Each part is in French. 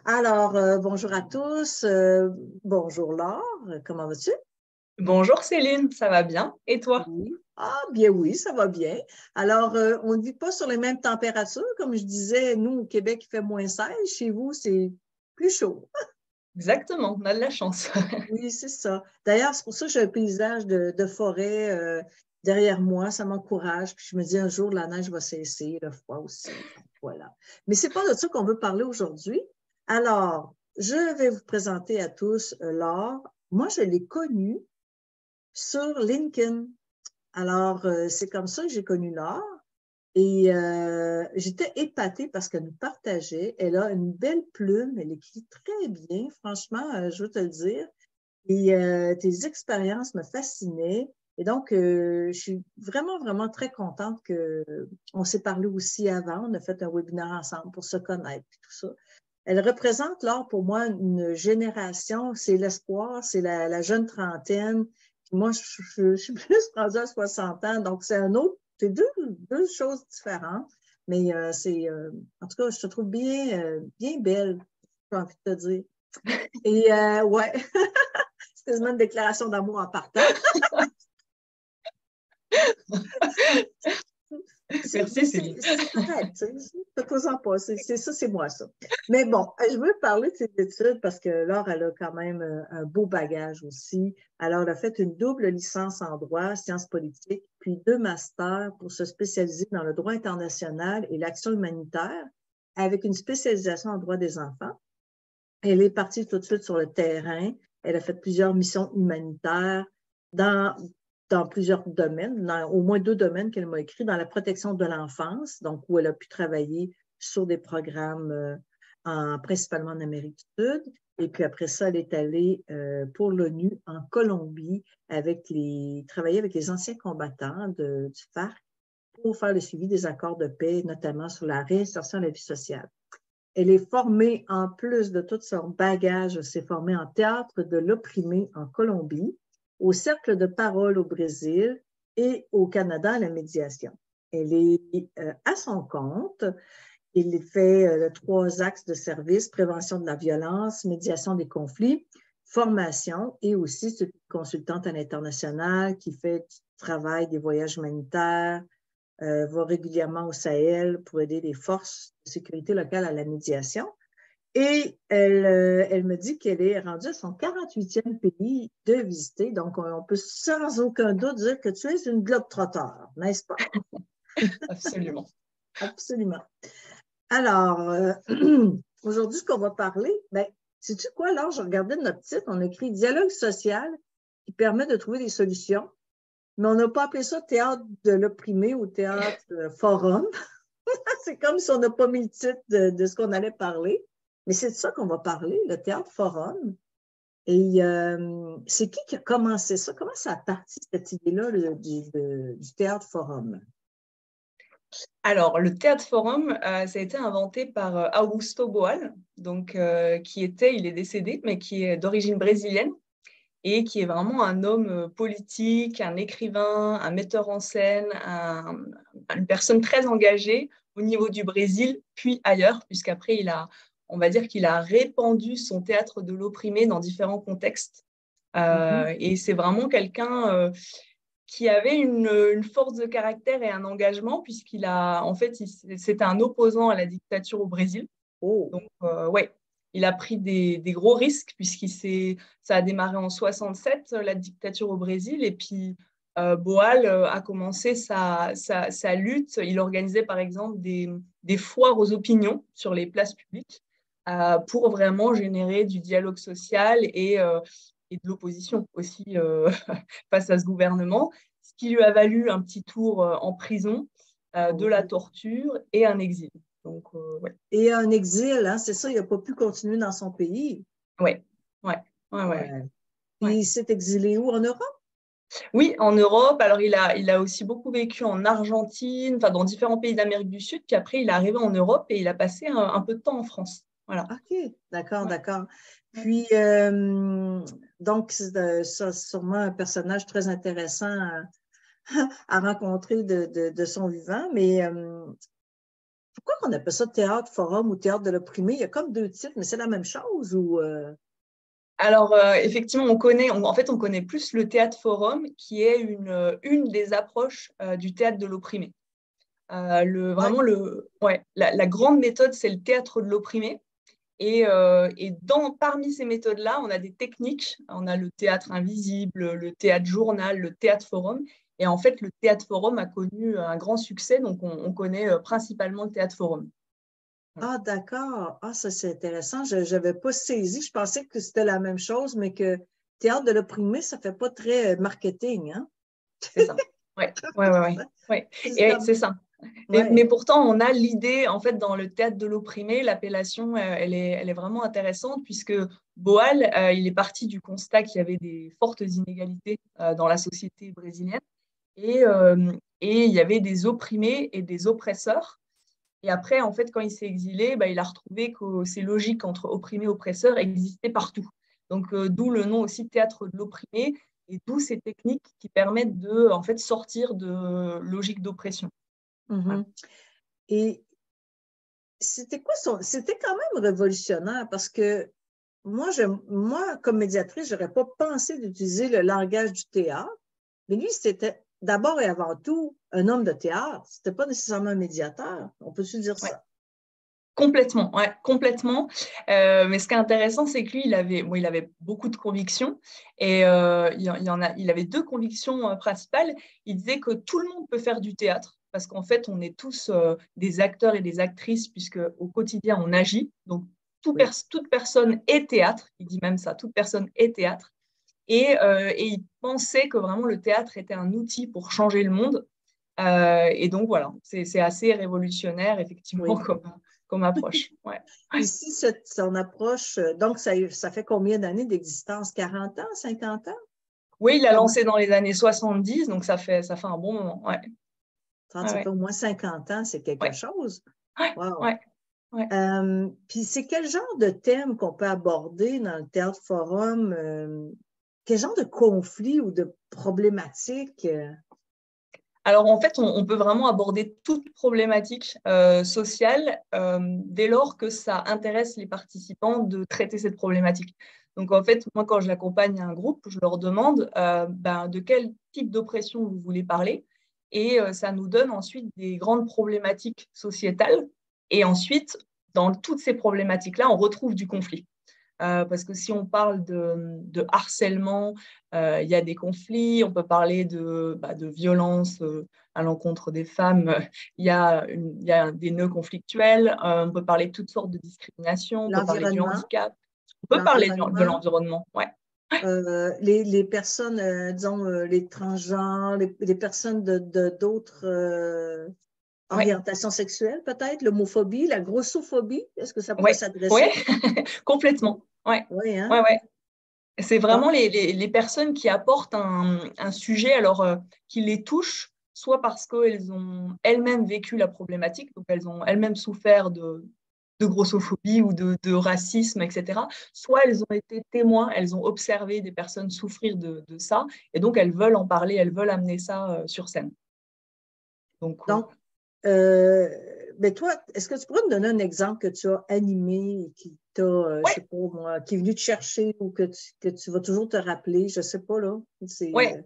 Alors, bonjour à tous. Bonjour Laure, comment vas-tu? Bonjour Céline, ça va bien? Et toi? Oui. Ah, bien oui, ça va bien. Alors, on ne vit pas sur les mêmes températures. Comme je disais, nous, au Québec, il fait -16. Chez vous, c'est plus chaud. Exactement, on a de la chance. Oui, c'est ça. D'ailleurs, c'est pour ça que j'ai un paysage de forêt derrière moi. Ça m'encourage. Puis je me dis, un jour, la neige va cesser, le froid aussi. Donc, voilà. Mais c'est pas de ça qu'on veut parler aujourd'hui. Alors, je vais vous présenter à tous Laure. Moi, je l'ai connue sur LinkedIn. Alors, c'est comme ça que j'ai connu Laure. Et j'étais épatée parce qu'elle nous partageait. Elle a une belle plume. Elle écrit très bien, franchement, je veux te le dire. Et tes expériences me fascinaient. Et donc, je suis vraiment, vraiment très contente qu'on s'est parlé aussi avant. On a fait un webinaire ensemble pour se connaître et tout ça. Elle représente, Laure, pour moi, une génération. C'est l'espoir, c'est la jeune trentaine. Puis moi, je suis plus rendue à 60 ans. Donc, c'est un autre, c'est deux choses différentes. Mais en tout cas, je te trouve bien belle, j'ai envie de te dire. Et ouais. C'est quasiment une déclaration d'amour en partant. Merci Céline. C'est correct, fais-toi-en pas, c'est ça, c'est moi ça. Mais bon, je veux parler de ses études parce que Laure, elle a quand même un beau bagage aussi. Alors, elle a fait une double licence en droit, sciences politiques, puis 2 masters pour se spécialiser dans le droit international et l'action humanitaire avec une spécialisation en droit des enfants. Elle est partie tout de suite sur le terrain. Elle a fait plusieurs missions humanitaires dans, dans plusieurs domaines, dans au moins 2 domaines qu'elle m'a écrit, dans la protection de l'enfance, donc où elle a pu travailler sur des programmes principalement en Amérique du Sud. Et puis après ça, elle est allée pour l'ONU en Colombie travailler avec les anciens combattants du FARC pour faire le suivi des accords de paix, notamment sur la réinsertion à la vie sociale. Elle est formée, en plus de tout son bagage, elle s'est formée en théâtre de l'opprimé en Colombie, au Cercle de parole au Brésil et au Canada à la médiation. Elle est à son compte. Elle fait 3 axes de service, prévention de la violence, médiation des conflits, formation et aussi c'est une consultante à l'international qui fait du travail des voyages humanitaires, va régulièrement au Sahel pour aider les forces de sécurité locales à la médiation. Et elle me dit qu'elle est rendue à son 48e pays de visiter. Donc, on peut sans aucun doute dire que tu es une globe-trotter, n'est-ce pas? Absolument. Absolument. Alors, aujourd'hui, ce qu'on va parler, ben, sais-tu quoi, là, je regardais notre titre, on a écrit Dialogue social qui permet de trouver des solutions, mais on n'a pas appelé ça théâtre de l'opprimé ou théâtre forum. C'est comme si on n'a pas mis le titre de ce qu'on allait parler. Mais c'est de ça qu'on va parler, le théâtre forum. Et c'est qui a commencé ça? Comment ça a parti, cette idée-là du théâtre forum? Alors, le théâtre forum, ça a été inventé par Augusto Boal, donc, il est décédé, mais qui est d'origine brésilienne et qui est vraiment un homme politique, un écrivain, un metteur en scène, une personne très engagée au niveau du Brésil, puis ailleurs, puisqu'après, on va dire qu'il a répandu son théâtre de l'opprimé dans différents contextes. Mhm. Et c'est vraiment quelqu'un qui avait une force de caractère et un engagement, en fait, c'était un opposant à la dictature au Brésil. Oh, Donc, ouais, il a pris des gros risques, ça a démarré en 67, la dictature au Brésil, et puis Boal a commencé sa lutte. Il organisait, par exemple, des foires aux opinions sur les places publiques pour vraiment générer du dialogue social et de l'opposition aussi face à ce gouvernement, ce qui lui a valu un petit tour en prison, de la oh. torture et un exil. Donc, ouais. Et un exil, hein, c'est ça, il n'a pas pu continuer dans son pays. Ouais, ouais, ouais, ouais, Ouais. Puis ouais. il s'est exilé où? En Europe? Oui, en Europe. Alors, il a aussi beaucoup vécu en Argentine, enfin, dans différents pays d'Amérique du Sud. Puis après, il est arrivé en Europe et il a passé un peu de temps en France. Voilà. OK, d'accord, Ouais, d'accord. ouais. Puis, donc, c'est sûrement un personnage très intéressant à rencontrer de son vivant, mais Pourquoi on appelle ça théâtre forum ou théâtre de l'opprimé? Il y a comme deux titres, mais c'est la même chose ou Alors, effectivement, en fait, on connaît plus le théâtre forum, qui est une des approches du théâtre de l'opprimé. ouais. La grande méthode, c'est le théâtre de l'opprimé. Et parmi ces méthodes-là, on a des techniques. On a le théâtre invisible, le théâtre journal, le théâtre forum. Et en fait, le théâtre forum a connu un grand succès. Donc, on connaît principalement le théâtre forum. Ah, d'accord. Ah, ça, c'est intéressant. Je n'avais pas saisi. Je pensais que c'était la même chose, mais que théâtre de l'opprimé, ça ne fait pas très marketing, hein? C'est ça. Ouais. C'est Et comme... c'est ça. Mais Ouais. pourtant, on a l'idée, en fait, dans le théâtre de l'opprimé, l'appellation, elle est vraiment intéressante puisque Boal, il est parti du constat qu'il y avait des fortes inégalités dans la société brésilienne et il y avait des opprimés et des oppresseurs. Et après, en fait, quand il s'est exilé, il a retrouvé que ces logiques entre opprimés et oppresseurs existaient partout. Donc, d'où le nom aussi théâtre de l'opprimé et d'où ces techniques qui permettent de, en fait, sortir de logiques d'oppression. Voilà. Mhm. Et c'était quoi son... C'était quand même révolutionnaire parce que moi, comme médiatrice, je n'aurais pas pensé d'utiliser le langage du théâtre. Mais lui, c'était d'abord et avant tout un homme de théâtre. C'était pas nécessairement un médiateur. On peut-tu dire Ouais. ça? Complètement, ouais, complètement. Mais ce qui est intéressant, c'est que lui, il avait beaucoup de convictions et il avait deux convictions principales. Il disait que tout le monde peut faire du théâtre parce qu'en fait, on est tous des acteurs et des actrices puisque au quotidien, on agit. Donc, Oui. toute personne est théâtre. Il dit même ça, toute personne est théâtre. Et il pensait que vraiment le théâtre était un outil pour changer le monde. Et donc, voilà, c'est assez révolutionnaire, effectivement, Oui. comme approche. Ouais. Ici, son approche, donc ça fait combien d'années d'existence? 40 ans, 50 ans? Oui, il a Comment? lancé dans les années 70, donc ça fait un bon moment. Ouais. Ça Ouais, fait au moins 50 ans, c'est quelque ouais, chose. ouais, Wow. ouais, ouais. Puis c'est quel genre de thème qu'on peut aborder dans le théâtre forum? Quel genre de conflit ou de problématique? Alors, en fait, on peut vraiment aborder toute problématique sociale dès lors que ça intéresse les participants de traiter cette problématique. Donc, en fait, moi, quand je l'accompagne à un groupe, je leur demande de quel type d'oppression vous voulez parler. Et ça nous donne ensuite des grandes problématiques sociétales. Et ensuite, dans toutes ces problématiques-là, on retrouve du conflit. Parce que si on parle de harcèlement, il y a des conflits, on peut parler de violence à l'encontre des femmes, il y a des nœuds conflictuels, on peut parler de toutes sortes de discrimination, on peut parler du L'environnement, handicap, on peut parler de l'environnement, l'environnement. Ouais. les personnes, disons, les transgenres, les personnes d'autres Ouais, orientations sexuelles, peut-être, l'homophobie, la grossophobie, est-ce que ça pourrait ouais, ouais, s'adresser? complètement. Ouais, Oui, hein? ouais, ouais. C'est vraiment Bon, les personnes qui apportent un sujet, alors qui les touche, soit parce qu'elles ont elles-mêmes vécu la problématique, donc elles ont elles-mêmes souffert de grossophobie ou de racisme, etc. Soit elles ont été témoins, elles ont observé des personnes souffrir de ça, et donc elles veulent en parler, elles veulent amener ça sur scène. Donc, donc, euh, mais toi, est-ce que tu pourrais me donner un exemple que tu as animé et qui t'a, je sais ouais, pas moi, qui est venu te chercher ou que tu vas toujours te rappeler, je sais pas, là. C'est, ouais.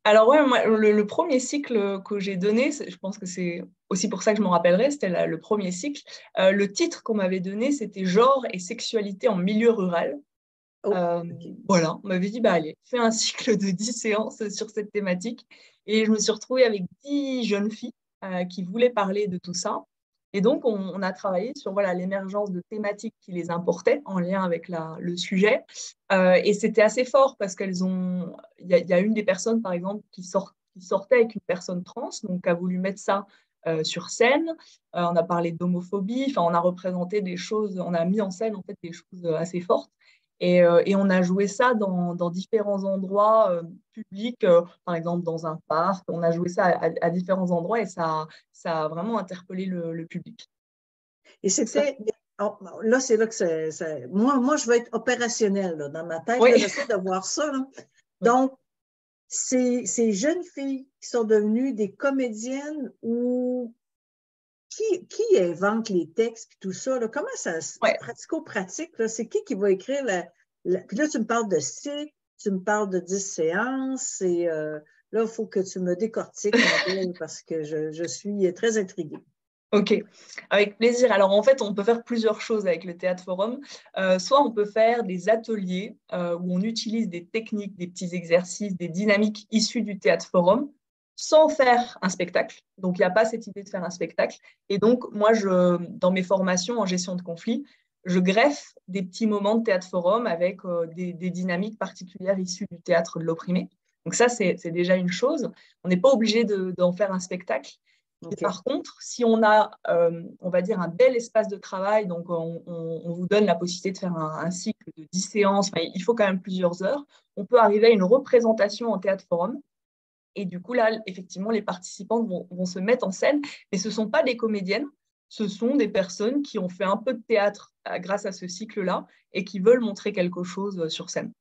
Alors ouais, moi, le premier cycle que j'ai donné, je pense que c'est aussi pour ça que je m'en rappellerai, c'était le premier cycle. Le titre qu'on m'avait donné, c'était Genre et sexualité en milieu rural. oh, Euh, OK. voilà, on m'avait dit, bah allez, fais un cycle de 10 séances sur cette thématique. Et je me suis retrouvée avec 10 jeunes filles qui voulaient parler de tout ça. Et donc, on a travaillé sur voilà, l'émergence de thématiques qui les importaient en lien avec le sujet. Et c'était assez fort parce qu'elles ont. Il y a une des personnes, par exemple, qui sortait avec une personne trans, donc a voulu mettre ça sur scène. On a parlé d'homophobie, enfin, on a représenté des choses, on a mis en scène en fait des choses assez fortes. Et on a joué ça dans différents endroits publics, par exemple dans un parc. On a joué ça à différents endroits et ça a vraiment interpellé le public. Et Ça, c'était, oh, là, c'est là que moi, je veux être opérationnelle, là, dans ma tête, là, oui, j'essaie de voir ça, là. oui. Donc, ces jeunes filles qui sont devenues des comédiennes ou qui invente les textes et tout ça? Là? Comment ça se pratico-pratique? C'est qui va écrire Puis là, tu me parles de cycle, tu me parles de 10 séances, et là, il faut que tu me décortiques parce que je suis très intriguée. Ok, avec plaisir. Alors en fait, on peut faire plusieurs choses avec le Théâtre Forum. Soit on peut faire des ateliers où on utilise des techniques, des petits exercices, des dynamiques issues du Théâtre Forum, sans faire un spectacle. Donc il n'y a pas cette idée de faire un spectacle. Et donc moi, dans mes formations en gestion de conflits, je greffe des petits moments de Théâtre Forum avec des dynamiques particulières issues du théâtre de l'opprimé. Donc ça, c'est déjà une chose. On n'est pas obligé d'en faire un spectacle. Et par contre, si on a, on va dire, un bel espace de travail, donc on vous donne la possibilité de faire un cycle de 10 séances, il faut quand même plusieurs heures, on peut arriver à une représentation en théâtre forum. Et du coup, là, effectivement, les participants vont se mettre en scène, mais ce ne sont pas des comédiennes, ce sont des personnes qui ont fait un peu de théâtre grâce à ce cycle-là et qui veulent montrer quelque chose sur scène.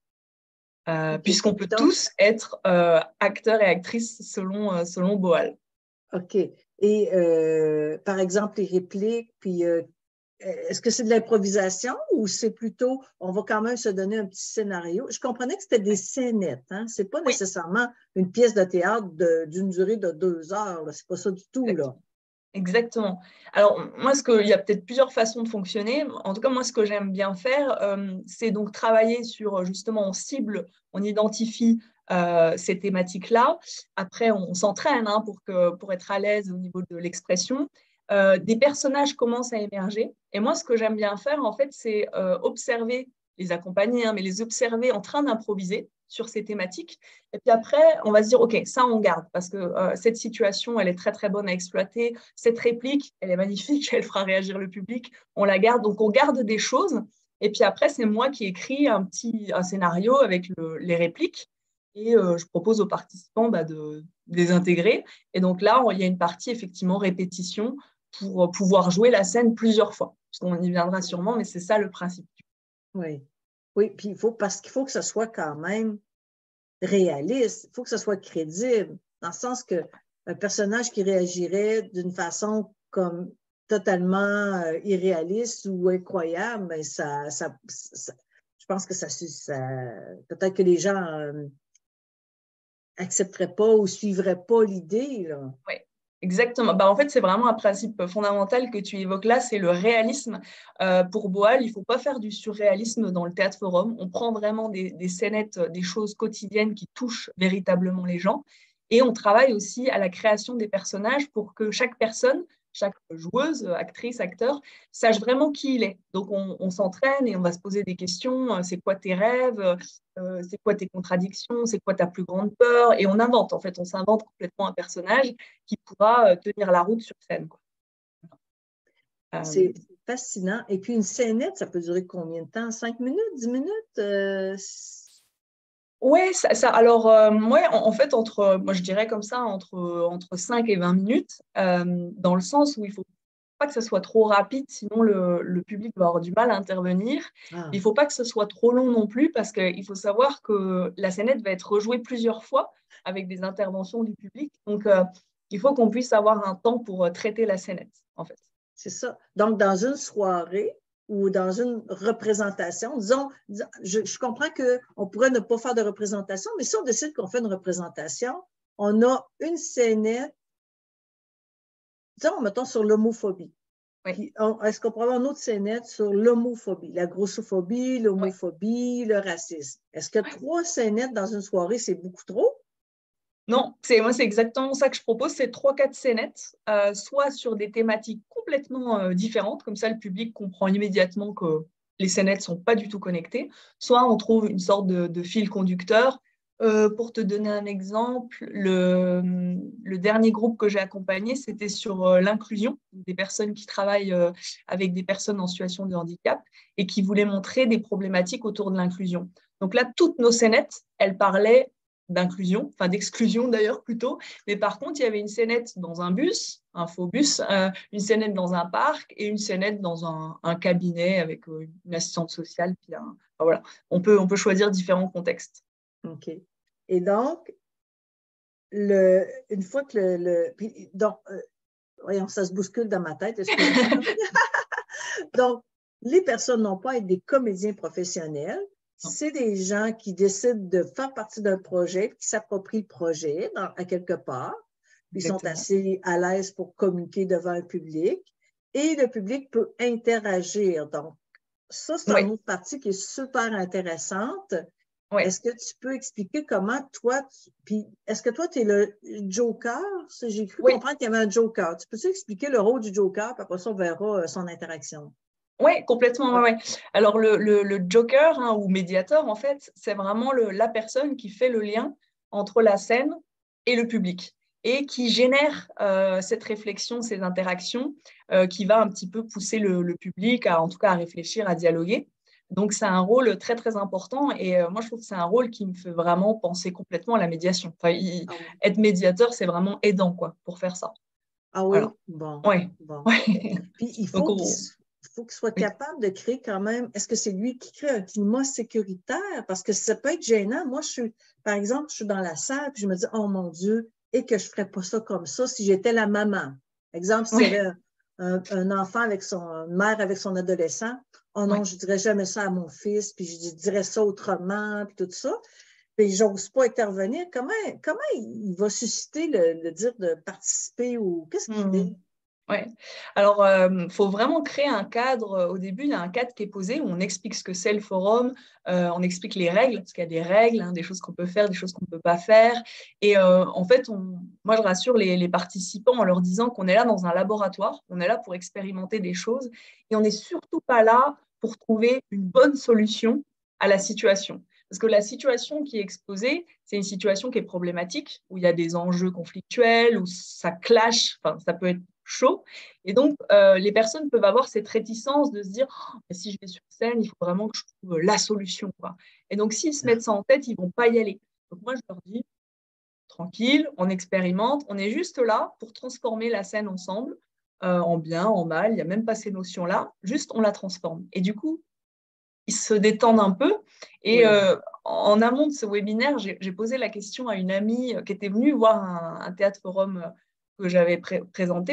Puisqu'on peut tous être acteurs et actrices selon Boal. OK. Et par exemple, les répliques, puis est-ce que c'est de l'improvisation ou c'est plutôt, on va quand même se donner un petit scénario? Je comprenais que c'était des scénettes, hein? C'est pas nécessairement une pièce de théâtre d'une durée de 2 heures, là. C'est pas ça du tout, là. Exactement. Alors, moi, il y a peut-être plusieurs façons de fonctionner. En tout cas, moi, ce que j'aime bien faire, c'est donc travailler sur, justement, on cible, on identifie ces thématiques-là. Après, on s'entraîne pour être à l'aise au niveau de l'expression. Des personnages commencent à émerger. Et moi, ce que j'aime bien faire, en fait, c'est observer, les accompagner, hein, mais les observer en train d'improviser sur ces thématiques. Et puis après, on va se dire, OK, ça, on garde, parce que cette situation, elle est très, très bonne à exploiter. Cette réplique, elle est magnifique, elle fera réagir le public. On la garde. Donc, on garde des choses. Et puis après, c'est moi qui écris un scénario avec les répliques. Et je propose aux participants de les intégrer. Et donc là, il y a une partie, effectivement, répétition pour pouvoir jouer la scène plusieurs fois. Parce qu'on y viendra sûrement, mais c'est ça le principe. Oui. Oui, puis parce qu'il faut que ce soit quand même réaliste, il faut que ce soit crédible, dans le sens qu'un personnage qui réagirait d'une façon comme totalement irréaliste ou incroyable, ben je pense que peut-être que les gens accepteraient pas ou suivraient pas l'idée, là. Oui. Exactement. En fait, c'est vraiment un principe fondamental que tu évoques là, c'est le réalisme. Pour Boal, il ne faut pas faire du surréalisme dans le théâtre forum. On prend vraiment des scénettes, des choses quotidiennes qui touchent véritablement les gens. Et on travaille aussi à la création des personnages pour que chaque personne, chaque joueuse, actrice, acteur, sache vraiment qui il est. Donc, on s'entraîne et on va se poser des questions. C'est quoi tes rêves? C'est quoi tes contradictions? C'est quoi ta plus grande peur? Et on invente, en fait, on s'invente complètement un personnage qui pourra tenir la route sur scène, quoi. C'est fascinant. Et puis, une scénette, ça peut durer combien de temps? 5 minutes, 10 minutes? Oui, alors, en fait, moi, je dirais comme ça, entre 5 et 20 minutes, dans le sens où il ne faut pas que ce soit trop rapide, sinon le public va avoir du mal à intervenir. Ah. Il ne faut pas que ce soit trop long non plus, parce qu'il faut savoir que la scénette va être rejouée plusieurs fois avec des interventions du public. Donc, il faut qu'on puisse avoir un temps pour traiter la scénette, en fait. C'est ça. Donc, dans une soirée ou dans une représentation, disons, je comprends qu'on pourrait ne pas faire de représentation, mais si on décide qu'on fait une représentation, on a une scénette, disons, mettons, sur l'homophobie. Oui. Est-ce qu'on pourrait avoir une autre scénette sur l'homophobie, la grossophobie, l'homophobie, le racisme? Est-ce que 3 scénettes dans une soirée, c'est beaucoup trop? Non, moi, c'est exactement ça que je propose, c'est 3-4 scénettes, soit sur des thématiques complètement différentes, comme ça le public comprend immédiatement que les scénettes ne sont pas du tout connectées, soit on trouve une sorte de fil conducteur. Pour te donner un exemple, le dernier groupe que j'ai accompagné, c'était sur l'inclusion, des personnes qui travaillent avec des personnes en situation de handicap et qui voulaient montrer des problématiques autour de l'inclusion. Donc là, toutes nos scénettes, elles parlaient d'inclusion, enfin d'exclusion d'ailleurs plutôt, mais par contre il y avait une scénette dans un bus, un faux bus, une scénette dans un parc et une scénette dans un cabinet avec une assistante sociale. Puis voilà, on peut choisir différents contextes. OK. Et donc, une fois que Voyons, ça se bouscule dans ma tête, excusez-moi. Donc, les personnes n'ont pas à être des comédiens professionnels. C'est des gens qui décident de faire partie d'un projet, qui s'approprient le projet à quelque part. Ils sont assez à l'aise pour communiquer devant un public et le public peut interagir. Donc, ça, c'est une autre partie qui est super intéressante. Oui. Est-ce que tu peux expliquer comment toi, puis est-ce que toi, tu es le joker? J'ai cru comprendre qu'il y avait un joker. Tu peux-tu expliquer le rôle du joker, puis après ça, on verra son interaction? Oui, complètement. Ouais. Alors, le joker ou médiateur, en fait, c'est vraiment la personne qui fait le lien entre la scène et le public et qui génère cette réflexion, ces interactions, qui va un petit peu pousser le public, en tout cas à réfléchir, à dialoguer. Donc, c'est un rôle très, très important et moi, je trouve que c'est un rôle qui me fait vraiment penser complètement à la médiation. Enfin, être médiateur, c'est vraiment aidant pour faire ça. Ah oui? Voilà. Bon. Oui. Bon. Puis, il faut qu'il soit capable de créer quand même. Est-ce que c'est lui qui crée un climat sécuritaire? Parce que ça peut être gênant. Moi, par exemple, je suis dans la salle puis je me dis, oh mon Dieu, et que je ne ferais pas ça comme ça si j'étais la maman. Exemple, s'il y avait un enfant une mère avec son adolescent, oh non, je ne dirais jamais ça à mon fils, puis je dirais ça autrement, puis tout ça. Puis j'ose pas intervenir. Comment il va susciter le dire de participer ou qu'est-ce qu'il fait? Oui. Alors, faut vraiment créer un cadre. Au début, il y a un cadre qui est posé où on explique ce que c'est le forum, on explique les règles, parce qu'il y a des règles, des choses qu'on peut faire, des choses qu'on ne peut pas faire. Et en fait, moi, je rassure les participants en leur disant qu'on est là dans un laboratoire, on est là pour expérimenter des choses et on n'est surtout pas là pour trouver une bonne solution à la situation. Parce que la situation qui est exposée, c'est une situation qui est problématique, où il y a des enjeux conflictuels, où ça clash, enfin, ça peut être chaud. Et donc, les personnes peuvent avoir cette réticence de se dire oh, si je vais sur scène, il faut vraiment que je trouve la solution. Et donc, s'ils se mettent ça en tête, ils ne vont pas y aller. Donc, moi, je leur dis tranquille, on expérimente, on est juste là pour transformer la scène ensemble, en bien, en mal, il n'y a même pas ces notions-là, juste on la transforme. Et du coup, ils se détendent un peu. Et en amont de ce webinaire, j'ai posé la question à une amie qui était venue voir un théâtre forum que j'avais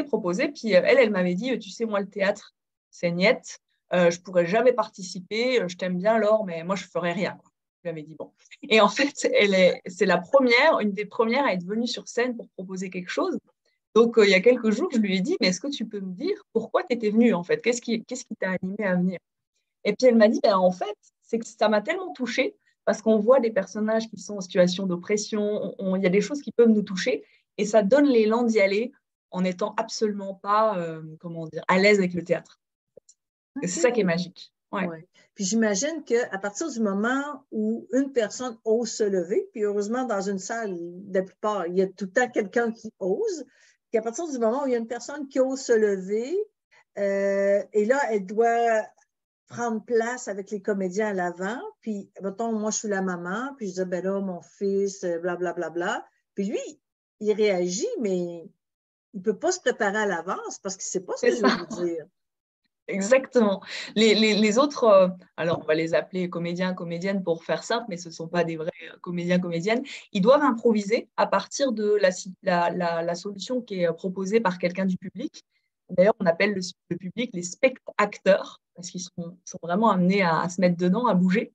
proposé. Puis elle m'avait dit, tu sais, moi, le théâtre, c'est niette. Je ne pourrais jamais participer. Je t'aime bien, Laure, mais moi, je ne ferais rien. Je lui avais dit, bon. Et en fait, c'est une des premières à être venue sur scène pour proposer quelque chose. Donc, il y a quelques jours, je lui ai dit, mais est-ce que tu peux me dire pourquoi tu étais venue, en fait? Qu'est-ce qui t'a animée à venir? Et puis, elle m'a dit, en fait, c'est que ça m'a tellement touchée parce qu'on voit des personnages qui sont en situation d'oppression, il y a des choses qui peuvent nous toucher et ça donne l'élan d'y aller en n'étant absolument pas, à l'aise avec le théâtre. Okay. C'est ça qui est magique. Ouais. Puis j'imagine qu'à partir du moment où une personne ose se lever, puis heureusement, dans une salle, la plupart, il y a tout le temps quelqu'un qui ose, puis à partir du moment où il y a une personne qui ose se lever, et là, elle doit prendre place avec les comédiens à l'avant, puis, mettons, moi, je suis la maman, puis je dis, ben là, mon fils, blablabla, bla, bla, bla. Puis lui, il réagit, mais il ne peut pas se préparer à l'avance parce qu'il ne sait pas ce que je vais lui dire. Exactement. Les autres, alors on va les appeler comédiens, comédiennes pour faire simple, mais ce ne sont pas des vrais comédiens, comédiennes. Ils doivent improviser à partir de la solution qui est proposée par quelqu'un du public. D'ailleurs, on appelle le public les spectateurs, parce qu'ils sont vraiment amenés à se mettre dedans, à bouger.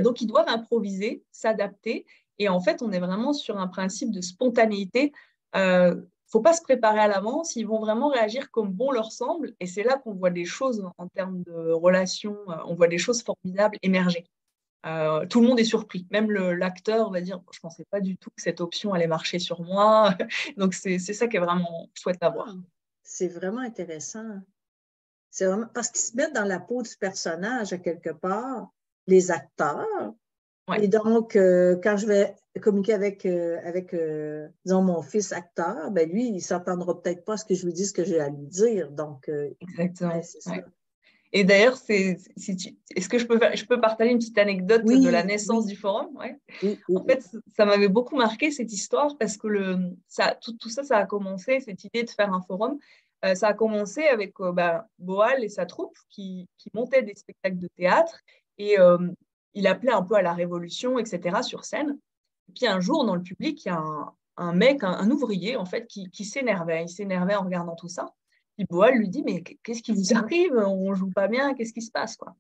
Donc, ils doivent improviser, s'adapter. Et en fait, on est vraiment sur un principe de spontanéité. Il ne faut pas se préparer à l'avance, ils vont vraiment réagir comme bon leur semble. Et c'est là qu'on voit des choses en termes de relations, on voit des choses formidables émerger. Tout le monde est surpris. Même l'acteur va dire, je ne pensais pas du tout que cette option allait marcher sur moi. Donc, c'est ça qui est vraiment chouette à voir. C'est vraiment intéressant. C'est vraiment parce qu'ils se mettent dans la peau du personnage à quelque part, les acteurs. Ouais. Et donc, quand je vais communiquer avec disons, mon fils acteur, ben lui, il ne s'entendra peut-être pas ce que je lui dis, ce que j'ai à lui dire. Donc, exactement. Ouais, c'est ça. Et d'ailleurs, est-ce que je peux partager une petite anecdote de la naissance du forum? Oui. En fait, ça m'avait beaucoup marqué cette histoire parce que tout ça, ça a commencé, cette idée de faire un forum, ça a commencé avec Boal et sa troupe qui montaient des spectacles de théâtre et il appelait un peu à la révolution, etc., sur scène. Et puis un jour, dans le public, il y a un mec, un ouvrier, en fait, qui s'énervait. Il s'énervait en regardant tout ça. Puis Boal lui dit, mais qu'est-ce qui vous arrive? On joue pas bien, qu'est-ce qui se passe, quoi?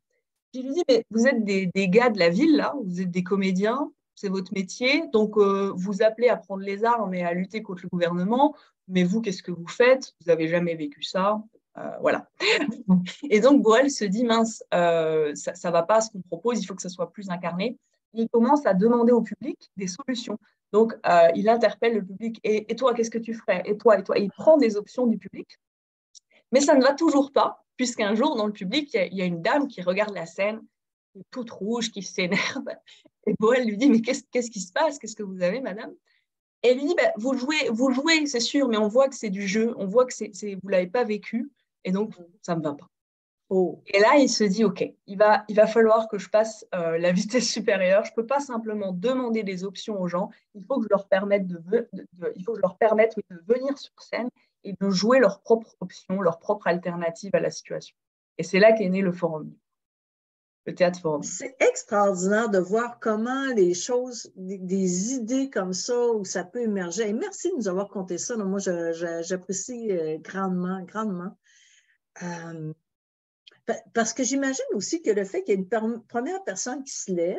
Puis il lui dit, mais vous êtes des gars de la ville, là, vous êtes des comédiens, c'est votre métier, donc vous appelez à prendre les armes et à lutter contre le gouvernement, mais vous, qu'est-ce que vous faites? Vous n'avez jamais vécu ça. Voilà. Et donc, Boal se dit, mince, ça ne va pas ce qu'on propose, il faut que ça soit plus incarné. Et il commence à demander au public des solutions. Donc, il interpelle le public. Et toi, qu'est-ce que tu ferais? Et toi, et toi? Et il prend des options du public. Mais ça ne va toujours pas, puisqu'un jour, dans le public, il y a une dame qui regarde la scène, qui est toute rouge, qui s'énerve. Et Boal lui dit, mais qu'est-ce qui se passe? Qu'est-ce que vous avez, madame? Et elle lui dit, bah, vous jouez, c'est sûr, mais on voit que c'est du jeu, on voit que vous ne l'avez pas vécu, et donc, ça ne me va pas. Oh. Et là, il se dit, OK, il va falloir que je passe la vitesse supérieure. Je ne peux pas simplement demander des options aux gens. Il faut que je leur permette il faut que je leur permette de venir sur scène et de jouer leurs propres options, leurs propres alternatives à la situation. Et c'est là qu'est né le Forum, le Théâtre Forum. C'est extraordinaire de voir comment les choses, des idées comme ça, où ça peut émerger. Et merci de nous avoir conté ça. Moi, j'apprécie grandement, grandement. Parce que j'imagine aussi que le fait qu'il y ait une première personne qui se lève,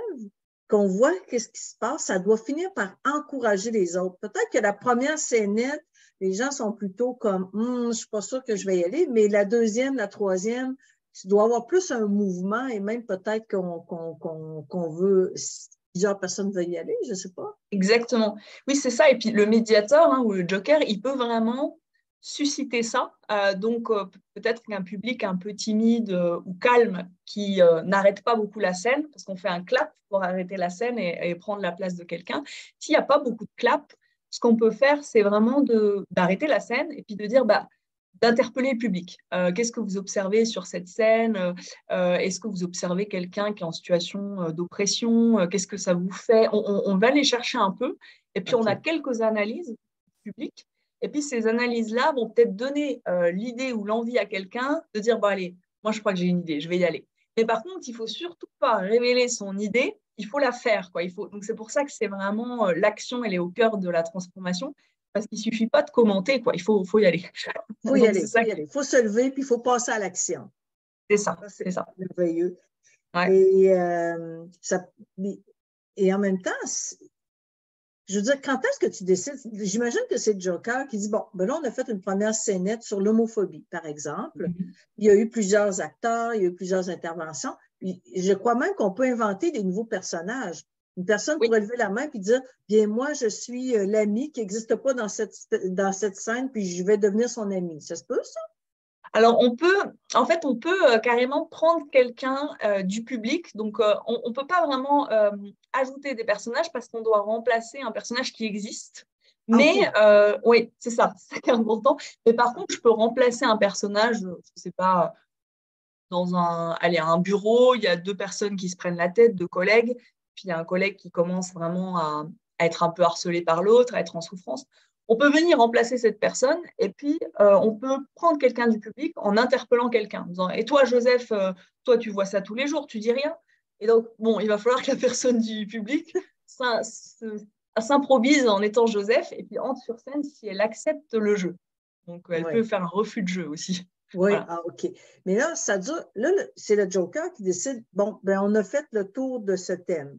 qu'on voit qu'est-ce qui se passe, ça doit finir par encourager les autres. Peut-être que la première scénette, les gens sont plutôt comme je suis pas sûre que je vais y aller, mais la deuxième, la troisième, il doit y avoir plus un mouvement et même peut-être qu'on veut, plusieurs personnes veulent y aller, je ne sais pas. Exactement. Oui, c'est ça. Et puis le médiateur ou le joker, il peut vraiment susciter ça. Donc, peut-être qu'un public un peu timide ou calme qui n'arrête pas beaucoup la scène, parce qu'on fait un clap pour arrêter la scène et prendre la place de quelqu'un. S'il n'y a pas beaucoup de clap, ce qu'on peut faire, c'est vraiment d'arrêter la scène et puis de dire, d'interpeller le public. Qu'est-ce que vous observez sur cette scène? Est-ce que vous observez quelqu'un qui est en situation d'oppression? Qu'est-ce que ça vous fait? On va les chercher un peu. Et puis, on a quelques analyses publiques. Et puis, ces analyses-là vont peut-être donner l'idée ou l'envie à quelqu'un de dire, allez, moi, je crois que j'ai une idée, je vais y aller. Mais par contre, il ne faut surtout pas révéler son idée, il faut la faire, quoi. Donc, c'est pour ça que c'est vraiment l'action, elle est au cœur de la transformation, parce qu'il ne suffit pas de commenter, quoi. Il faut y aller. Il faut y aller, il faut se lever, puis il faut passer à l'action. C'est ça, c'est ça. Merveilleux. Ouais. Et en même temps, je veux dire, quand est-ce que tu décides? J'imagine que c'est le Joker qui dit, bon, là, on a fait une première scénette sur l'homophobie, par exemple. Il y a eu plusieurs acteurs, il y a eu plusieurs interventions. Puis, je crois même qu'on peut inventer des nouveaux personnages. Une personne pourrait lever la main et dire, bien, moi, je suis l'ami qui n'existe pas dans cette scène, puis je vais devenir son ami. Ça se peut, ça? Alors, on peut carrément prendre quelqu'un du public. Donc, on ne peut pas vraiment ajouter des personnages parce qu'on doit remplacer un personnage qui existe. Mais oui, c'est ça qui est important. Mais par contre, je peux remplacer un personnage, je ne sais pas, dans un bureau, il y a deux personnes qui se prennent la tête, deux collègues, puis il y a un collègue qui commence vraiment à être un peu harcelé par l'autre, à être en souffrance. On peut venir remplacer cette personne et puis on peut prendre quelqu'un du public en interpellant quelqu'un, en disant « Et toi, Joseph, toi, tu vois ça tous les jours, tu dis rien ?» Et donc, il va falloir que la personne du public s'improvise en étant Joseph et puis entre sur scène si elle accepte le jeu. Donc, elle peut faire un refus de jeu aussi. Oui, voilà. OK. Mais là, ça dure. Là, c'est le Joker qui décide, bon, on a fait le tour de ce thème.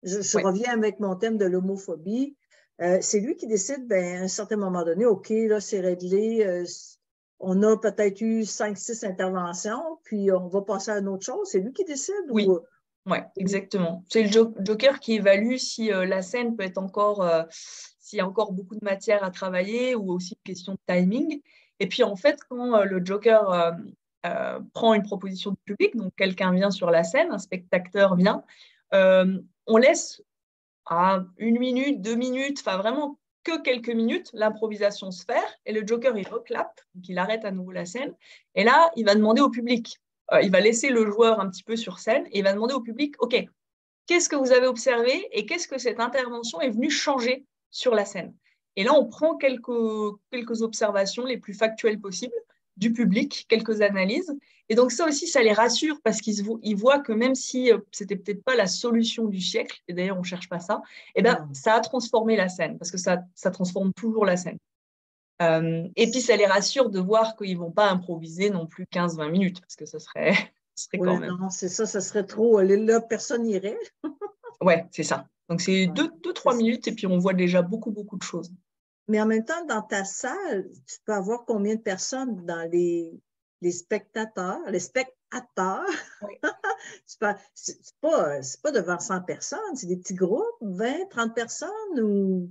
Je reviens avec mon thème de l'homophobie. C'est lui qui décide, à un certain moment donné, OK, là, c'est réglé. On a peut-être eu 5-6 interventions, puis on va passer à une autre chose. C'est lui qui décide? Oui. Oui, exactement. C'est le Joker qui évalue si la scène peut être s'il y a encore beaucoup de matière à travailler ou aussi une question de timing. Et puis, en fait, quand le Joker prend une proposition du public, donc quelqu'un vient sur la scène, un spectateur vient, on laisse à 1 minute, 2 minutes, enfin vraiment que quelques minutes, l'improvisation se faire et le Joker, il reclappe, donc il arrête à nouveau la scène. Et là, il va demander au public, il va laisser le joueur un petit peu sur scène et il va demander au public, OK, qu'est-ce que vous avez observé et qu'est-ce que cette intervention est venue changer sur la scène? Et là, on prend quelques observations les plus factuelles possibles du public, quelques analyses. Et donc ça aussi, ça les rassure parce qu'ils voient que même si c'était peut-être pas la solution du siècle, et d'ailleurs on ne cherche pas ça, eh ben, ça a transformé la scène parce que ça transforme toujours la scène. Et puis ça les rassure de voir qu'ils ne vont pas improviser non plus 15-20 minutes parce que ce serait quand même. Non, c'est ça, ça serait trop. Là, personne n'irait. Ouais, c'est ça. Donc c'est 2-3 minutes et puis on voit déjà beaucoup de choses. Mais en même temps, dans ta salle, tu peux avoir combien de personnes dans les spectateurs, les spectateurs? Oui. C'est pas devant 100 personnes, c'est des petits groupes, 20, 30 personnes ou...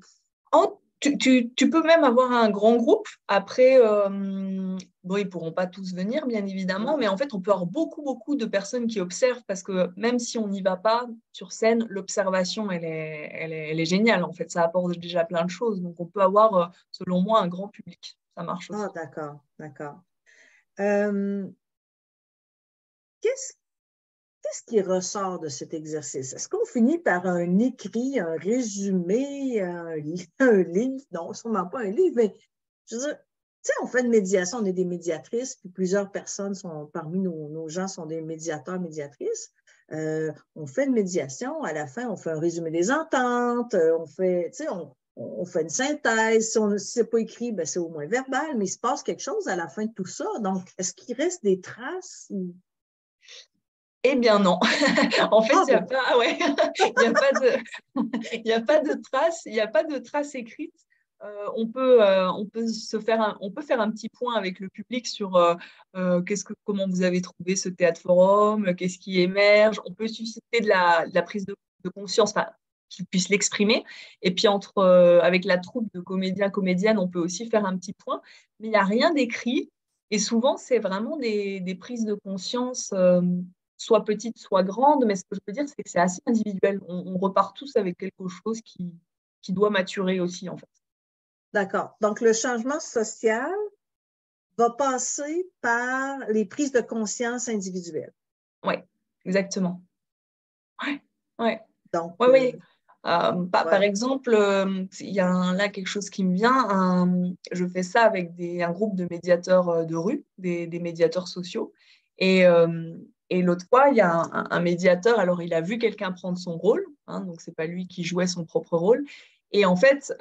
Tu peux même avoir un grand groupe. Après, bon, ils ne pourront pas tous venir, bien évidemment, mais en fait, on peut avoir beaucoup de personnes qui observent parce que même si on n'y va pas sur scène, l'observation, elle est géniale. En fait, ça apporte déjà plein de choses. Donc, on peut avoir, selon moi, un grand public. Ça marche aussi. Ah, d'accord. Qu'est-ce qui ressort de cet exercice? Est-ce qu'on finit par un écrit, un résumé, un livre? Non, sûrement pas un livre, mais je veux dire, tu sais, on fait une médiation, on est des médiatrices, puis plusieurs personnes parmi nos gens sont des médiateurs, médiatrices. On fait une médiation, à la fin, on fait un résumé des ententes, on fait, tu sais, on fait une synthèse. Si ce n'est pas écrit, ben, c'est au moins verbal, mais il se passe quelque chose à la fin de tout ça. Donc, est-ce qu'il reste des traces? Eh bien non. En fait, il n'y a pas, ouais, il y a pas de traces, il n'y a pas de traces écrites. On peut faire un petit point avec le public sur comment vous avez trouvé ce théâtre forum, qu'est-ce qui émerge. On peut susciter de la prise de conscience, enfin, qu'ils puissent l'exprimer. Et puis avec la troupe de comédiens, comédiennes, on peut aussi faire un petit point. Mais il n'y a rien d'écrit. Et souvent, c'est vraiment des prises de conscience. Soit petite, soit grande, mais ce que je veux dire, c'est que c'est assez individuel. On repart tous avec quelque chose qui doit maturer aussi, en fait. D'accord. Donc, le changement social va passer par les prises de conscience individuelles. Oui, exactement. Oui. Donc, oui. Par exemple, il y a là quelque chose qui me vient. Je fais ça avec un groupe de médiateurs de rue, des médiateurs sociaux. Et l'autre fois, il y a un médiateur, alors il a vu quelqu'un prendre son rôle, hein, donc ce n'est pas lui qui jouait son propre rôle. Et en fait,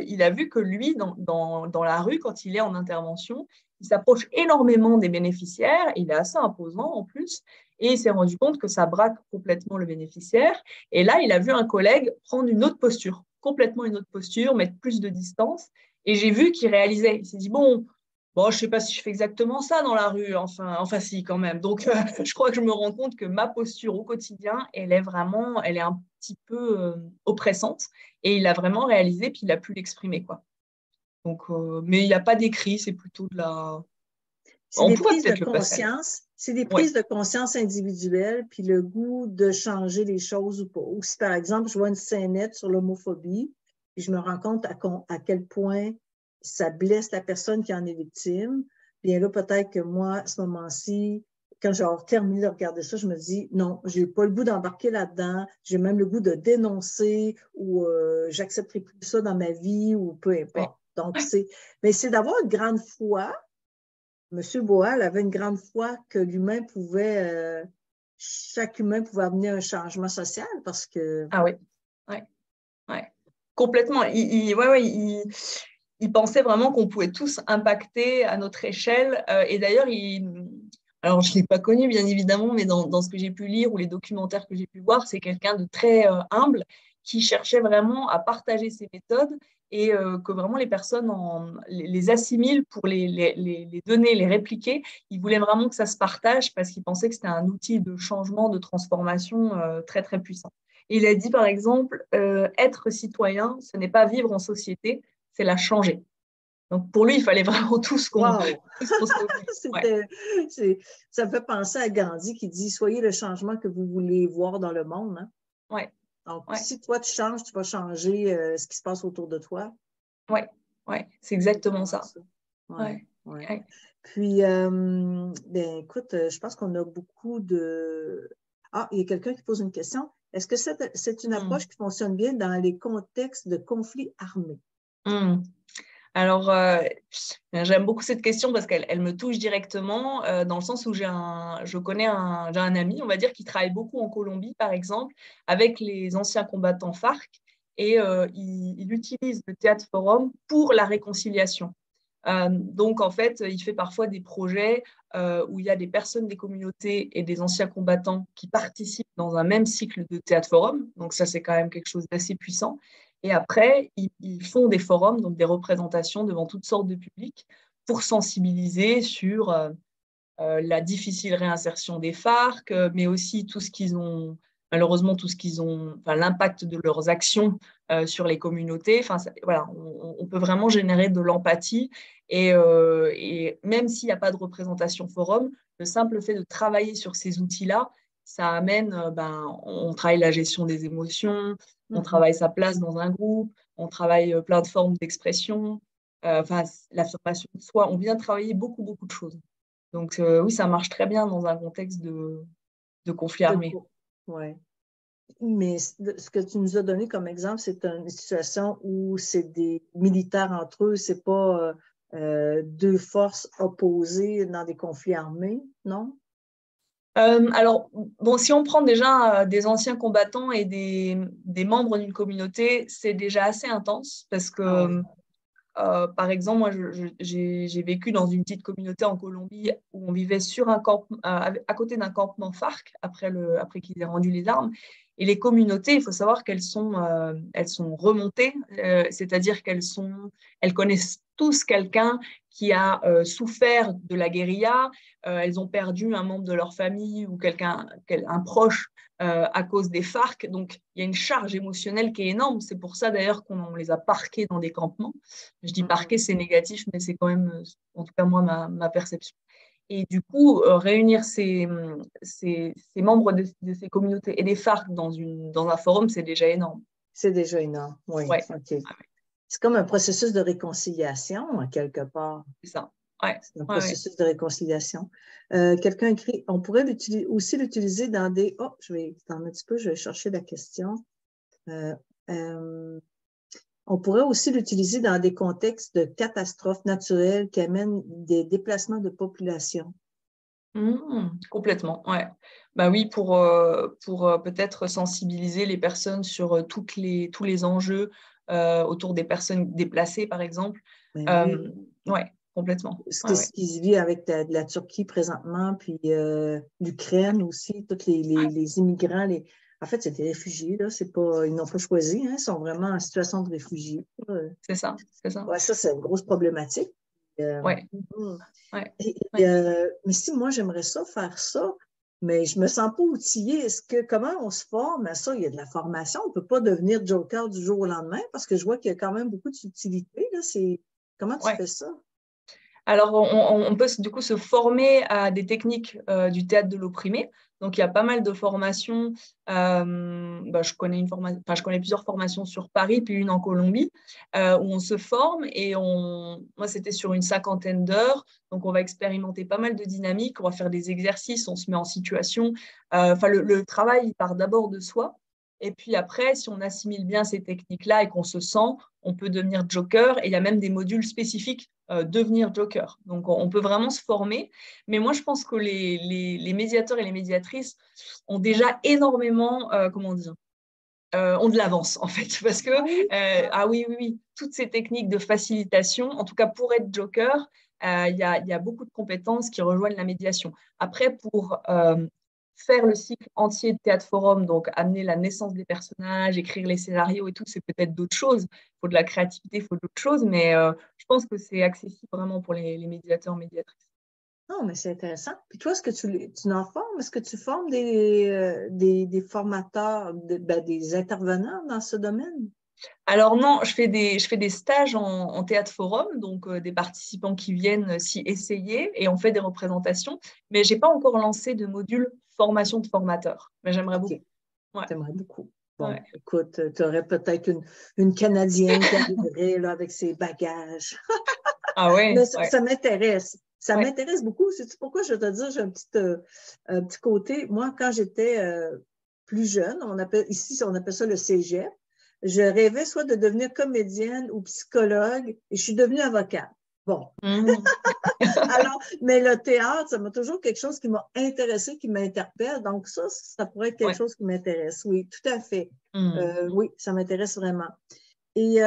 il a vu que lui, dans la rue, quand il est en intervention, il s'approche énormément des bénéficiaires, il est assez imposant en plus, et il s'est rendu compte que ça braque complètement le bénéficiaire. Et là, il a vu un collègue prendre une autre posture, complètement une autre posture, mettre plus de distance. Et j'ai vu qu'il réalisait. Il s'est dit, bon, je ne sais pas si je fais exactement ça dans la rue, enfin si quand même. Donc, je crois que je me rends compte que ma posture au quotidien, elle est un petit peu oppressante. Et il a vraiment réalisé, puis il a pu l'exprimer, quoi. Donc, mais il n'y a pas d'écrit, c'est plutôt de la... C'est des prises de conscience. C'est des prises Ouais. de conscience individuelles, puis le goût de changer les choses ou pas. Ou si, par exemple, je vois une scénette sur l'homophobie, puis je me rends compte à quel point ça blesse la personne qui en est victime, bien là, peut-être que moi, à ce moment-ci, quand j'ai terminé de regarder ça, je me dis, non, j'ai pas le goût d'embarquer là-dedans, j'ai même le goût de dénoncer ou j'accepterai plus ça dans ma vie ou peu importe. Ouais. Donc, mais c'est d'avoir une grande foi. M. Boal avait une grande foi que chaque humain pouvait amener un changement social parce que... Ah oui, ouais. Complètement. Il pensait vraiment qu'on pouvait tous impacter à notre échelle. Et d'ailleurs, alors je ne l'ai pas connu, bien évidemment, mais dans ce que j'ai pu lire ou les documentaires que j'ai pu voir, c'est quelqu'un de très humble qui cherchait vraiment à partager ses méthodes et que vraiment les personnes les assimilent pour les donner, les répliquer. Il voulait vraiment que ça se partage parce qu'il pensait que c'était un outil de changement, de transformation très, très puissant. Et il a dit, par exemple, être citoyen, ce n'est pas vivre en société, c'est la changer. Donc, pour lui, il fallait vraiment tous qu'on se mobilise. Ça me fait penser à Gandhi qui dit « Soyez le changement que vous voulez voir dans le monde. » Hein? Ouais. Donc, si toi, tu changes, tu vas changer ce qui se passe autour de toi. Oui, c'est exactement ça. Ouais. Puis, ben, écoute, je pense qu'on a beaucoup de... Ah, il y a quelqu'un qui pose une question. Est-ce que c'est une approche qui fonctionne bien dans les contextes de conflits armés? Alors, j'aime beaucoup cette question parce qu'elle me touche directement dans le sens où j'ai un ami, on va dire, qui travaille beaucoup en Colombie, par exemple, avec les anciens combattants FARC et il utilise le Théâtre Forum pour la réconciliation. Donc, en fait, il fait parfois des projets où il y a des personnes des communautés et des anciens combattants qui participent dans un même cycle de théâtre forum. Donc, ça, c'est quand même quelque chose d'assez puissant. Et après, ils font des forums, donc des représentations devant toutes sortes de publics pour sensibiliser sur la difficile réinsertion des FARC, mais aussi tout ce qu'ils ont, malheureusement, tout ce qu'ils ont, enfin, l'impact de leurs actions sur les communautés. Enfin, voilà, on peut vraiment générer de l'empathie et même s'il n'y a pas de représentation forum, le simple fait de travailler sur ces outils-là, ça amène, on travaille la gestion des émotions, on travaille sa place dans un groupe, on travaille plein de formes d'expression, enfin, l'affirmation de soi, on vient travailler beaucoup, beaucoup de choses. Donc, oui, ça marche très bien dans un contexte de conflit armé. Oui. Mais ce que tu nous as donné comme exemple, c'est une situation où c'est des militaires entre eux, c'est pas deux forces opposées dans des conflits armés, non? Alors, bon, si on prend déjà des anciens combattants et des membres d'une communauté, c'est déjà assez intense parce que Oui. par exemple, moi, j'ai vécu dans une petite communauté en Colombie où on vivait sur un camp, à côté d'un campement FARC après qu'ils aient rendu les armes. Et les communautés, il faut savoir elles sont remontées, c'est-à-dire elles connaissent tous quelqu'un qui a souffert de la guérilla, elles ont perdu un membre de leur famille ou un proche à cause des FARC. Donc, il y a une charge émotionnelle qui est énorme. C'est pour ça d'ailleurs qu'on les a parqués dans des campements. Je dis parquet, c'est négatif, mais c'est quand même, en tout cas moi, ma perception. Et du coup, réunir ces membres de ces communautés et des FARC dans un forum, c'est déjà énorme. C'est déjà énorme, oui. Ouais. OK. C'est comme un processus de réconciliation, quelque part. C'est ça. Ouais. C'est un processus de réconciliation. Quelqu'un écrit, on pourrait aussi l'utiliser dans des... Oh, je vais attendre un petit peu, je vais chercher la question. On pourrait aussi l'utiliser dans des contextes de catastrophes naturelles qui amènent des déplacements de population. Complètement, ouais. Bah oui, pour peut-être sensibiliser les personnes sur tous les enjeux autour des personnes déplacées, par exemple. Oui. Ouais, complètement. Ce Ouais, ouais. qui se vit avec la Turquie présentement, puis l'Ukraine aussi, tous les immigrants, en fait, c'est des réfugiés, là, c'est pas, ils n'ont pas choisi, hein, ils sont vraiment en situation de réfugiés. C'est ça, c'est ça. Ouais, ça, c'est une grosse problématique. Ouais, Mm. ouais, Et, ouais. mais si moi, j'aimerais ça, faire ça, mais je me sens pas outillée. Comment on se forme à ça? Il y a de la formation. On ne peut pas devenir joker du jour au lendemain parce que je vois qu'il y a quand même beaucoup de subtilité, là. Comment tu Ouais. fais ça? Alors, on peut du coup se former à des techniques du théâtre de l'opprimé. Donc, il y a pas mal de formations. Je connais plusieurs formations sur Paris, puis une en Colombie, où on se forme et moi, c'était sur une 50aine d'heures. Donc, on va expérimenter pas mal de dynamiques, on va faire des exercices, on se met en situation. Le travail, il part d'abord de soi. Et puis après, si on assimile bien ces techniques-là et qu'on se sent, on peut devenir joker. Et il y a même des modules spécifiques devenir joker. Donc, on peut vraiment se former. Mais moi, je pense que les médiateurs et les médiatrices ont déjà énormément, comment dire, ont de l'avance, en fait. Parce que, oui, toutes ces techniques de facilitation, en tout cas pour être joker, il y a beaucoup de compétences qui rejoignent la médiation. Après, pour faire le cycle entier de théâtre forum, donc amener la naissance des personnages, écrire les scénarios et tout, c'est peut-être d'autres choses. Il faut de la créativité, il faut d'autres choses, mais je pense que c'est accessible vraiment pour les médiateurs, médiatrices. Non, mais c'est intéressant. Puis toi, est-ce que tu en formes? Est-ce que tu formes des formateurs, des intervenants dans ce domaine? Alors non, je fais des stages en théâtre forum, donc des participants qui viennent s'y essayer et on fait des représentations, mais je n'ai pas encore lancé de module formation de formateur, mais j'aimerais OK, beaucoup. Ouais. t'aimerais beaucoup. Bon, Ouais. écoute, tu aurais peut-être une Canadienne qui arriverait là, avec ses bagages. Ah ouais, Mais ouais, ça m'intéresse. Ça ouais. m'intéresse beaucoup. C'est pourquoi je vais te dire, j'ai un petit côté. Moi, quand j'étais plus jeune, ici, on appelle ça le cégep. je rêvais soit de devenir comédienne ou psychologue et je suis devenue avocate. Bon. Alors, mais le théâtre, ça m'a toujours quelque chose qui m'a intéressé, qui m'interpelle. Donc, ça pourrait être quelque chose qui m'intéresse. Oui, tout à fait. Oui, ça m'intéresse vraiment. Et,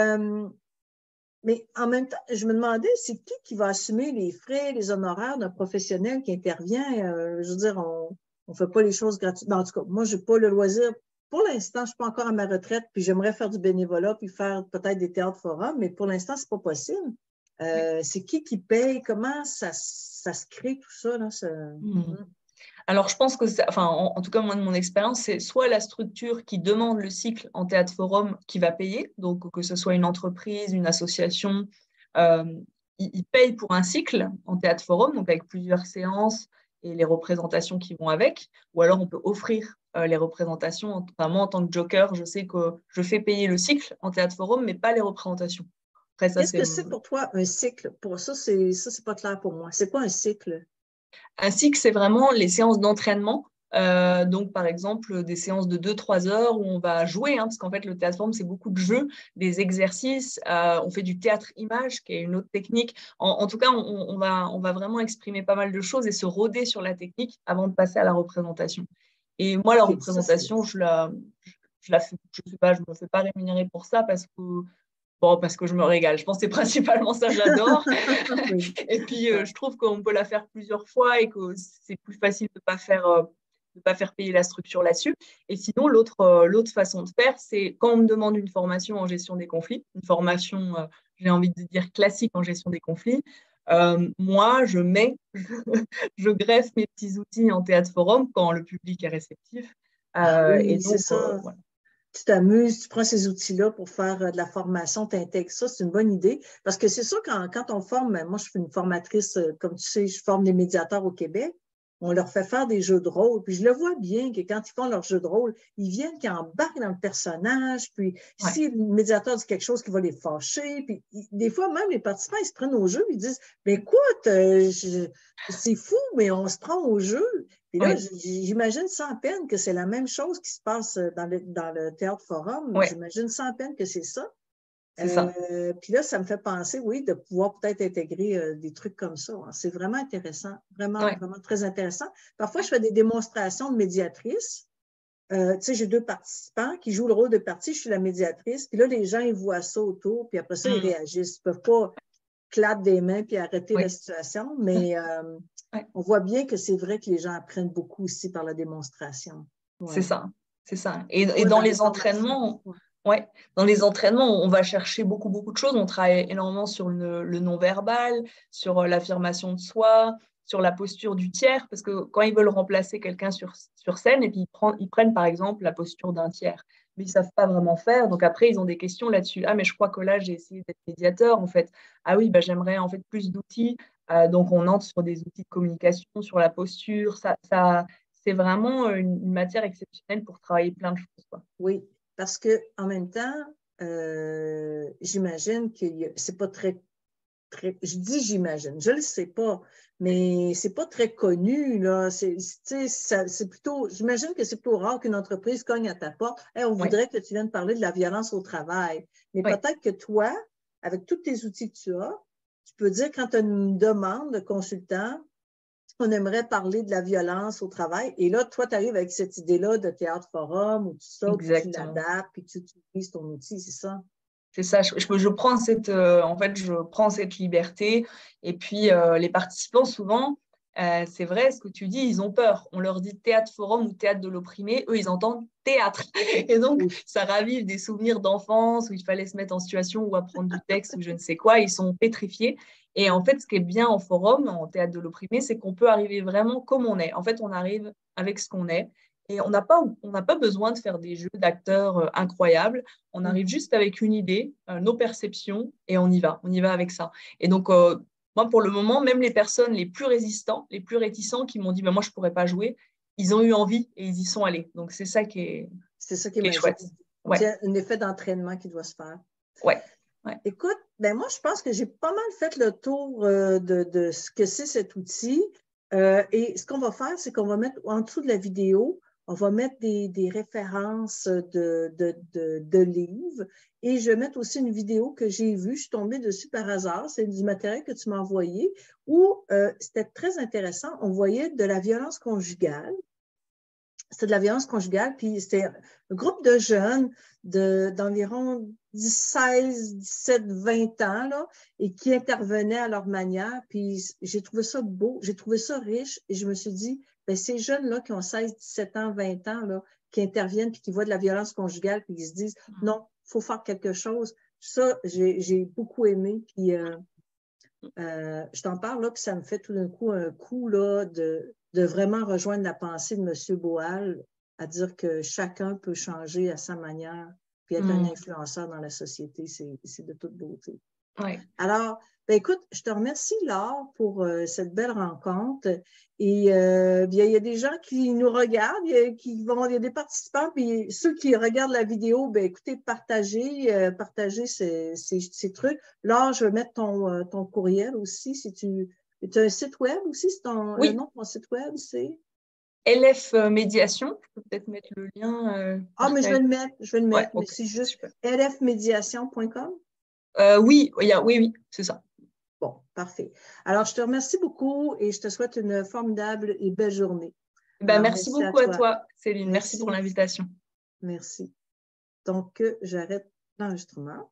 mais en même temps, je me demandais, c'est qui va assumer les frais, les honoraires d'un professionnel qui intervient? Je veux dire, on ne fait pas les choses gratuitement. En tout cas, moi, je n'ai pas le loisir. Pour l'instant, je ne suis pas encore à ma retraite, puis j'aimerais faire du bénévolat, puis faire peut-être des théâtres forums, mais pour l'instant, ce n'est pas possible. C'est qui paye? Comment ça se crée tout ça? Là, Alors, je pense que, en tout cas, moi, de mon expérience, c'est soit la structure qui demande le cycle en théâtre forum qui va payer, donc que ce soit une entreprise, une association, ils payent pour un cycle en théâtre forum, donc avec plusieurs séances et les représentations qui vont avec, ou alors on peut offrir les représentations. Moi, en tant que joker, je sais que je fais payer le cycle en théâtre forum, mais pas les représentations. Qu'est-ce que c'est pour toi un cycle? Pour ça, c'est pas clair pour moi. C'est quoi un cycle? Un cycle, c'est vraiment les séances d'entraînement. Donc, par exemple, des séances de 2-3 heures où on va jouer, parce qu'en fait, le théâtre forum, c'est beaucoup de jeux, des exercices. On fait du théâtre-image, qui est une autre technique. En tout cas, on va vraiment exprimer pas mal de choses et se roder sur la technique avant de passer à la représentation. Et moi, la représentation, je me fais pas rémunérer pour ça parce que je me régale. Je pense que c'est principalement ça, j'adore. Oui. Et puis, je trouve qu'on peut la faire plusieurs fois et que c'est plus facile de ne pas faire payer la structure là-dessus. Et sinon, l'autre façon de faire, c'est quand on me demande une formation en gestion des conflits, une formation, j'ai envie de dire, classique en gestion des conflits, moi, je greffe mes petits outils en théâtre forum quand le public est réceptif. Oui, c'est ça. Voilà. Tu t'amuses, tu prends ces outils-là pour faire de la formation, tu intègres ça, c'est une bonne idée. Parce que c'est sûr, quand on forme, moi je suis une formatrice, comme tu sais, je forme des médiateurs au Québec, on leur fait faire des jeux de rôle, puis je le vois bien que quand ils font leurs jeux de rôle, ils viennent, qu'ils embarquent dans le personnage, puis si le médiateur dit quelque chose qui va les fâcher, puis des fois même les participants, ils se prennent au jeu, ils disent, mais écoute, c'est fou, mais on se prend au jeu. Puis là, j'imagine sans peine que c'est la même chose qui se passe dans le théâtre forum. J'imagine sans peine que c'est ça. Puis là, ça me fait penser, oui, de pouvoir peut-être intégrer des trucs comme ça. C'est vraiment intéressant, vraiment, vraiment très intéressant. Parfois, je fais des démonstrations de médiatrice. Tu sais, j'ai 2 participants qui jouent le rôle de partie, je suis la médiatrice. Puis là, les gens, ils voient ça autour, puis après ça, ils réagissent. Ils ne peuvent pas clapper des mains puis arrêter la situation, mais on voit bien que c'est vrai que les gens apprennent beaucoup aussi par la démonstration. C'est ça. Et dans les entraînements, on va chercher beaucoup de choses. On travaille énormément sur le non-verbal, sur l'affirmation de soi, sur la posture du tiers, parce que quand ils veulent remplacer quelqu'un sur scène, et puis ils prennent par exemple la posture d'un tiers, mais ils ne savent pas vraiment faire. Donc après, ils ont des questions là-dessus. Ah, mais je crois que là, j'ai essayé d'être médiateur, en fait. Ah oui, j'aimerais en fait plus d'outils. Donc on entre sur des outils de communication, sur la posture. C'est vraiment une matière exceptionnelle pour travailler plein de choses, quoi. Oui, parce qu'en même temps, j'imagine que c'est pas très, je dis j'imagine, je le sais pas, mais c'est pas très connu, là. C'est plutôt, j'imagine que c'est plutôt rare qu'une entreprise cogne à ta porte. Hey, on voudrait que tu viennes parler de la violence au travail. Mais peut-être que toi, avec tous tes outils que tu as, tu peux dire quand tu as une demande de consultant, on aimerait parler de la violence au travail. Et là, toi, tu arrives avec cette idée-là de théâtre forum ou tout ça, puis tu l'adaptes, puis tu utilises ton outil, c'est ça? C'est ça, je prends je prends cette liberté. Et puis, les participants, souvent, c'est vrai, ce que tu dis, ils ont peur. On leur dit théâtre forum ou théâtre de l'opprimé. Eux, ils entendent théâtre. Et donc, ça ravive des souvenirs d'enfance où il fallait se mettre en situation ou apprendre du texte ou je ne sais quoi. Ils sont pétrifiés. Et en fait, ce qui est bien en forum, en théâtre de l'opprimé, c'est qu'on peut arriver vraiment comme on est. En fait, on arrive avec ce qu'on est. Et on n'a pas besoin de faire des jeux d'acteurs incroyables. On arrive juste avec une idée, nos perceptions, et on y va avec ça. Et donc, moi, pour le moment, même les personnes les plus résistants, les plus réticents qui m'ont dit moi, je ne pourrais pas jouer, ils ont eu envie et ils y sont allés. Donc, c'est ça qui est chouette. Il y a un effet d'entraînement qui doit se faire. Écoute, moi, je pense que j'ai pas mal fait le tour de ce que c'est cet outil. Et ce qu'on va faire, c'est qu'on va mettre en dessous de la vidéo, On va mettre des références de livres et je vais mettre aussi une vidéo que j'ai vue. Je suis tombée dessus par hasard. C'est du matériel que tu m'as envoyé où c'était très intéressant. On voyait de la violence conjugale. C'était de la violence conjugale, puis c'était un groupe de jeunes d'environ 16, 17, 20 ans, là, et qui intervenaient à leur manière. Puis j'ai trouvé ça beau, j'ai trouvé ça riche, et je me suis dit, bien, ces jeunes-là qui ont 16, 17 ans, 20 ans, là, qui interviennent, puis qui voient de la violence conjugale, puis qui se disent, non, il faut faire quelque chose. Ça, j'ai beaucoup aimé, puis je t'en parle là, puis ça me fait tout d'un coup un coup là, de vraiment rejoindre la pensée de M. Boal à dire que chacun peut changer à sa manière puis être un influenceur dans la société. C'est de toute beauté. Ouais. Alors, ben écoute, je te remercie, Laure, pour cette belle rencontre. Et bien, il y a des gens qui nous regardent, il y a des participants, puis ceux qui regardent la vidéo, ben écoutez, partagez ces trucs. Laure, je vais mettre ton courriel aussi, si tu as un site web aussi, Oui. le nom de ton site web, c'est? LF Médiation, je peux peut-être mettre le lien. Mais je vais le mettre, Ouais, mais okay, c'est juste lfmédiation.com? Oui, oui, c'est ça. Bon, parfait. Alors, je te remercie beaucoup et je te souhaite une formidable et belle journée. Ben, Alors, merci beaucoup à toi, Céline. Merci pour l'invitation. Merci. Donc, j'arrête l'enregistrement.